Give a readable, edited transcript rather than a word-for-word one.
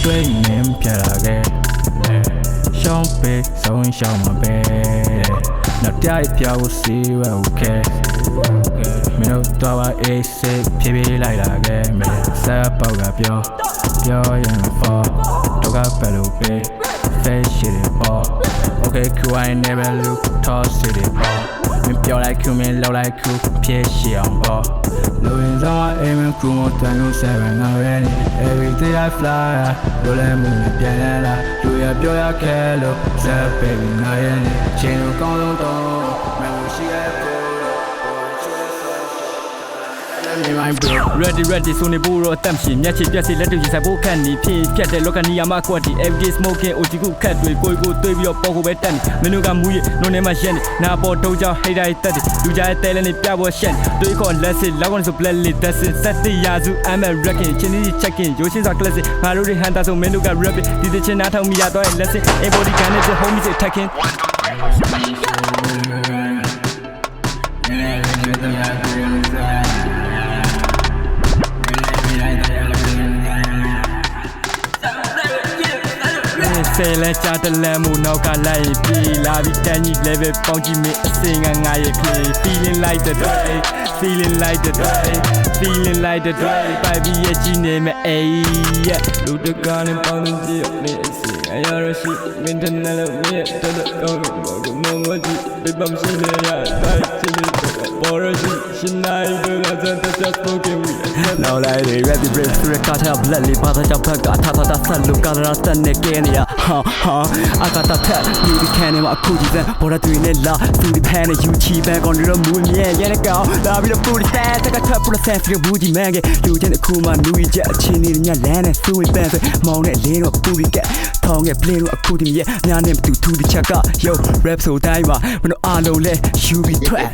对面撇了个，想背送小马背，那第一条我是为 OK，没有多话 AC， 偏偏来了个，没啥报个表演佛，多个白路背，飞起的包 ，OK Q I never look toss it 包，没表来 Q 没留来 Q， 偏向包。路人让我 aim crew 我专用7 already every day I fly 路来木你变脸了路也表也开路这 baby 那眼里进入高中洞没有膝盖不Ready ဆိုနေဖို့တော့တမ်းရှင်မျက်ခြေပြက်စီလက်တွေ့ဆိုင်ဖို့ခန့်နေဖြစ်ဖြတ်တဲ့လောကနီယာမှာကွက်တီ everyday smoking အိုတီကူခတ်တွေကိုတွေးပြီးတော့ပေါ်ကိုပဲတက်နေမင်းတို့ကမူးရနုံထဲမှာရက်နေနာပေါ်တုံးကြောင်ဟိတ်တိုင်းတက်တယ်လူကြားတဲ့တဲလည်းနေပြပေါ်ရှက်တွေးခေါ်လက်စစ်လောက်ကနေဆို black list that's it ဆက်တိယာစု I'm a wrecking ချင်းကြီး checking ရိုးရှင်းစွာ classic ငါတို့တွေဟန်တာဆိုမင်းတို့က rap ဒီသချင်းနားထောင်မိရတော့လက်စစ် embody ကန်တဲ့ homies attacking say let's start the lemo now got like be la vi tan yi level ပေါင်းကြည့်မင်းအစင်ကငါရဲ့ play feeling like the day feeling like the day feeling like the day baby ရဲ့ကြီးနေမဲ့အေးလူတကားနဲ့ပေါင်းကြည့်မင်းအစင်အရာရရှိမင်းတန်းလည်းမင်းတော်တော်ကောင်းဘောကမောင်ကြီးပြပမရှိနေရတိုင်းချစ်ဘောရရှိရှင်နိုင်တို့ကစတဲ့ just spoken with နောက်လိုက် ready break through the cut up let me ဘာသာကြောင့်ဖက်ကထားဆက်လို့ကာရာစတဲ့ကဲနေရဟာအကတာထက်ယူဒီခံနေမှာအခုဒီစံဘောရတွေနဲ့လာသူဒီဖန်နဲ့ယူချီပန်ကောင်တို့မူမြဲရဲနဲ့ကောင်လာပြီးတော့ပူဒီတဲ့တက်ကထပ်ပူတဲ့ဆန်ဖီဘူးဒီမန်ကလူချင်းအခုမှနူရီချက်အချင်းနေညလန်းနဲ့စူဝင်ပန်မောင်းနဲ့လင်းတော့ပူဒီကထောင်းရဲ့ plane တော့အခုဒီမြဲများနဲ့တူတူဒီချက်က yo rap ဆိုတိုင်းမှာမင်းတို့အားလုံးလဲ you be track